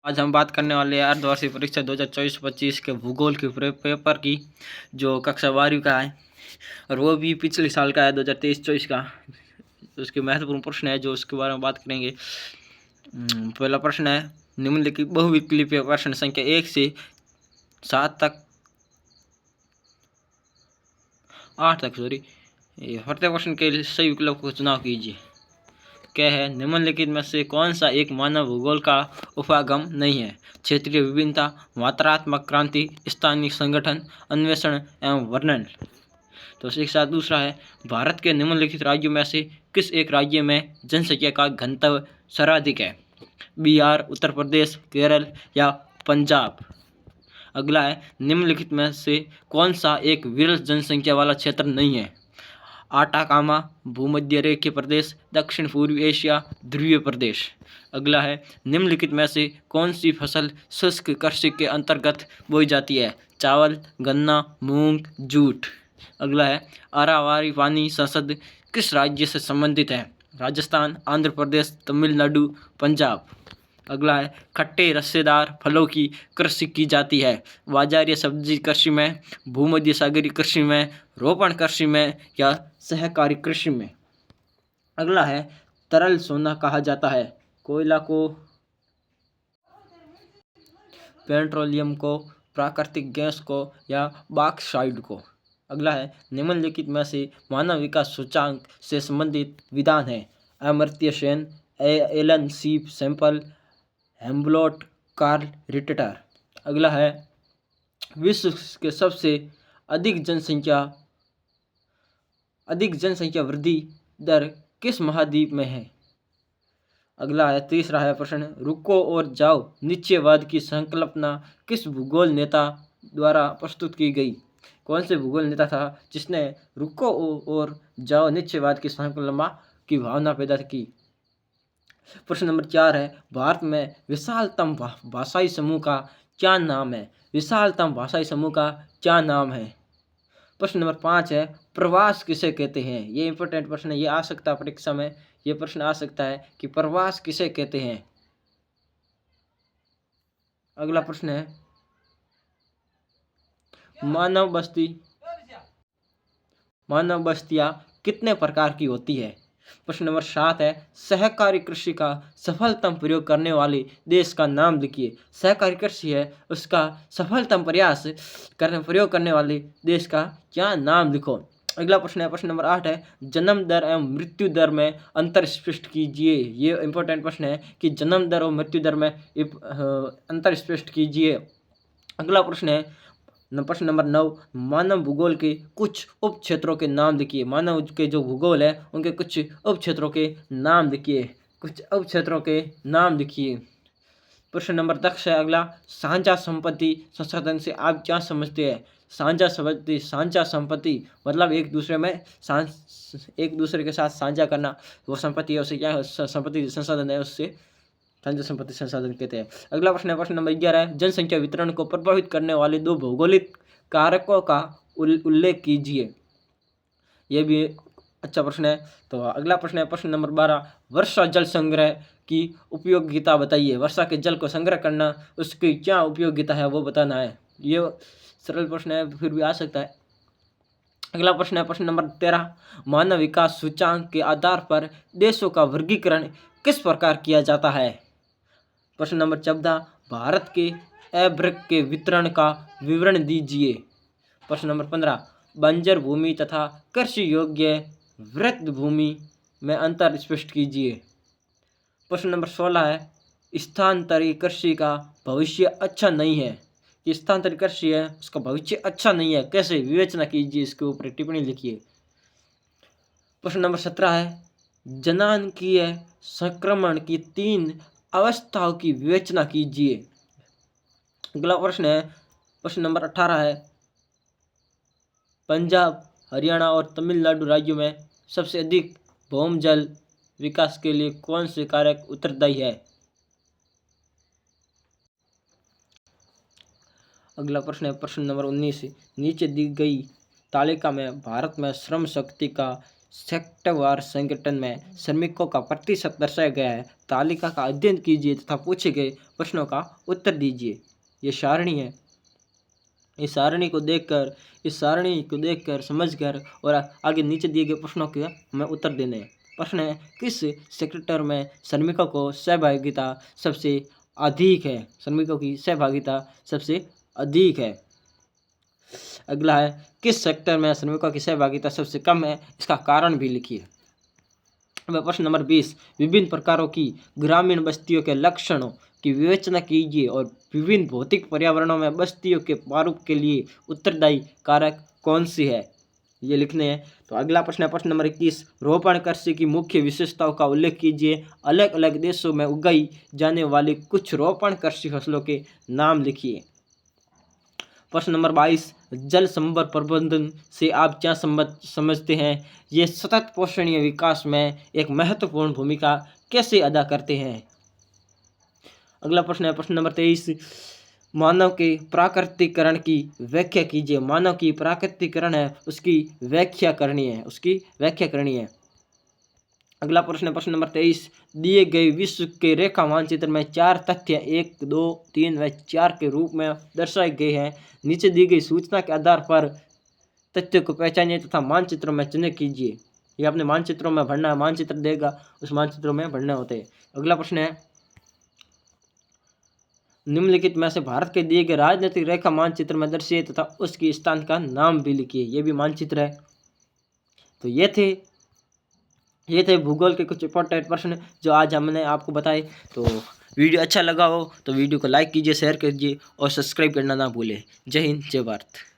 आज हम बात करने वाले हैं अर्धवार्षिक परीक्षा 2024-25 के भूगोल के पेपर की, जो कक्षा 12वीं का है और वो भी पिछले साल का है 2023-24 का। तो उसके महत्वपूर्ण प्रश्न है जो उसके बारे में बात करेंगे। पहला प्रश्न है, निम्नलिखित बहुविकल्पीय प्रश्न संख्या 1 से 7 तक 8 तक प्रत्येक प्रश्न के लिए सही विकल्प को चुनाव कीजिए। क्या है, निम्नलिखित में से कौन सा एक मानव भूगोल का उपागम नहीं है? क्षेत्रीय विभिन्नता, मात्रात्मक क्रांति, स्थानीय संगठन, अन्वेषण एवं वर्णन। तो इसके साथ दूसरा है, भारत के निम्नलिखित राज्यों में से किस एक राज्य में जनसंख्या का घनत्व सर्वाधिक है? बिहार, उत्तर प्रदेश, केरल या पंजाब। अगला है, निम्नलिखित में से कौन सा एक विरल जनसंख्या वाला क्षेत्र नहीं है? आटाकामा, भूमध्य रेखीय प्रदेश, दक्षिण पूर्वी एशिया, ध्रुवीय प्रदेश। अगला है, निम्नलिखित में से कौन सी फसल शुष्क कृषि के अंतर्गत बोई जाती है? चावल, गन्ना, मूंग, जूट। अगला है, अरावली पानी संसद किस राज्य से संबंधित है? राजस्थान, आंध्र प्रदेश, तमिलनाडु, पंजाब। अगला है, खट्टे रस्सेदार फलों की कृषि की जाती है? बाजारीय सब्जी कृषि में, भूमध्य सागरीय कृषि में, रोपण कृषि में या सहकारी कृषि में। अगला है, तरल सोना कहा जाता है? कोयला को, पेट्रोलियम को, प्राकृतिक गैस को या बॉक्साइट को। अगला है, निम्नलिखित में से मानव विकास सूचांक से संबंधित विधान है? अमर्त्य सेन, एलन सी सैंपल, हेम्बलोट, कार्ल रिटेटर। अगला है, विश्व के सबसे अधिक जनसंख्या वृद्धि दर किस महाद्वीप में है? अगला है, तीसरा है प्रश्न, रुको और जाओ निश्चयवाद की संकल्पना किस भूगोल नेता द्वारा प्रस्तुत की गई? कौन से भूगोल नेता था जिसने रुको और जाओ निश्चयवाद की संकल्पना की भावना पैदा की? प्रश्न नंबर 4 है, भारत में विशालतम भाषाई समूह का क्या नाम है? विशालतम भाषाई समूह का क्या नाम है? प्रश्न नंबर 5 है, प्रवास किसे कहते हैं? ये इंपॉर्टेंट प्रश्न है, ये आ सकता है परीक्षा में। ये प्रश्न आ सकता है कि प्रवास किसे कहते हैं। अगला प्रश्न है, मानव बस्तियां कितने प्रकार की होती है? प्रश्न नंबर 7 है, सहकारी कृषि का सफलतम प्रयोग करने वाले देश का नाम लिखिए। सहकारी कृषि है, उसका सफलतम प्रयोग करने वाले देश का क्या नाम लिखो। अगला प्रश्न है, प्रश्न नंबर 8 है, जन्म दर एवं मृत्यु दर में अंतर स्पष्ट कीजिए। ये इंपॉर्टेंट प्रश्न है कि जन्म दर और मृत्यु दर में अंतर स्पष्ट कीजिए। अगला प्रश्न है, प्रश्न नंबर 9, मानव भूगोल के कुछ उप क्षेत्रों के नाम लिखिए। मानव के जो भूगोल है उनके कुछ उप क्षेत्रों के नाम लिखिए। प्रश्न नंबर 10 है अगला, साझा संपत्ति संसाधन से आप क्या समझते हैं? साझा संपत्ति मतलब एक दूसरे के साथ साझा करना, वो संपत्ति है, उसे क्या संपत्ति संसाधन है, उससे साझा संपत्ति संसाधन कहते हैं। अगला प्रश्न है, प्रश्न नंबर 11 है, जनसंख्या वितरण को प्रभावित करने वाले 2 भौगोलिक कारकों का उल्लेख कीजिए। यह भी अच्छा प्रश्न है। तो अगला प्रश्न है, प्रश्न नंबर 12, वर्षा जल संग्रह की उपयोगिता बताइए। वर्षा के जल को संग्रह करना, उसकी क्या उपयोगिता है वो बताना है। ये सरल प्रश्न है, फिर भी आ सकता है। अगला प्रश्न है, प्रश्न नंबर 13, मानव विकास सूचांक के आधार पर देशों का वर्गीकरण किस प्रकार किया जाता है? प्रश्न नंबर 14, भारत के अभ्रक के वितरण का विवरण दीजिए। प्रश्न नंबर 15, बंजर भूमि तथा कृषि योग्य वृत्त भूमि में अंतर स्पष्ट कीजिए। प्रश्न नंबर 16 है, स्थानांतरित कृषि का भविष्य अच्छा नहीं है। कि स्थानांतरित कृषि है, उसका भविष्य अच्छा नहीं है, कैसे विवेचना कीजिए, इसके ऊपर टिप्पणी लिखिए। प्रश्न नंबर 17 है, जनांकीय संक्रमण की 3 अवस्थाओं की विवेचना कीजिए। अगला प्रश्न है, प्रश्न नंबर 18 है, पंजाब, हरियाणा और तमिलनाडु राज्यों में सबसे अधिक भौमजल विकास के लिए कौन से कारक उत्तरदायी है? अगला प्रश्न है, प्रश्न नंबर 19, नीचे दी गई तालिका में भारत में श्रम शक्ति का सेक्टरवार संगठन में श्रमिकों का प्रतिशत दर्शाया गया है। तालिका का अध्ययन कीजिए तथा पूछे गए प्रश्नों का उत्तर दीजिए। ये सारणी है, इस सारणी को देखकर समझकर और आगे नीचे दिए गए प्रश्नों के हमें उत्तर देने हैं। प्रश्न है, किस सेक्टर में श्रमिकों को सहभागिता सबसे अधिक है? श्रमिकों की सहभागिता सबसे अधिक है। अगला है, किस सेक्टर में श्रमिकों की सहभागिता सबसे कम है? इसका कारण भी लिखिए। प्रश्न नंबर 20, विभिन्न प्रकारों की ग्रामीण बस्तियों के लक्षणों की विवेचना कीजिए और विभिन्न भौतिक पर्यावरणों में बस्तियों के प्रारूप के लिए उत्तरदायी कारक कौन सी है? ये लिखने हैं। तो अगला प्रश्न है प्रश्न नंबर 21, रोपण कृषि की मुख्य विशेषताओं का उल्लेख कीजिए। अलग अलग देशों में उगाई जाने वाली कुछ रोपण कृषि फसलों के नाम लिखिए। प्रश्न नंबर 22, जल संभर प्रबंधन से आप क्या समझते हैं? ये सतत पोषणीय विकास में एक महत्वपूर्ण भूमिका कैसे अदा करते हैं? अगला प्रश्न है प्रश्न नंबर 23, मानव के प्राकृतिकरण की व्याख्या कीजिए। मानव की प्राकृतिकरण है उसकी व्याख्या करनी है। अगला प्रश्न है प्रश्न नंबर 23, दिए गए विश्व के रेखा मानचित्र में 4 तथ्य 1, 2, 3 व 4 के रूप में दर्शाए गए हैं। नीचे दी गई सूचना के आधार पर तथ्य को पहचानिए तथा मानचित्रों में चिन्ह कीजिए। ये अपने मानचित्रों में भरना है, मानचित्र देगा उस मानचित्रों में भरने होते हैं। अगला प्रश्न है, निम्नलिखित में से भारत के दिए गए राजनीतिक रेखा मानचित्र में दर्शाइए तथा उसकी स्थान का नाम भी लिखिए। ये भी मानचित्र है। तो ये थे भूगोल के कुछ इंपॉर्टेंट प्रश्न जो आज हमने आपको बताए। तो वीडियो अच्छा लगा हो तो वीडियो को लाइक कीजिए, शेयर कीजिए और सब्सक्राइब करना ना भूलें। जय हिंद, जय भारत।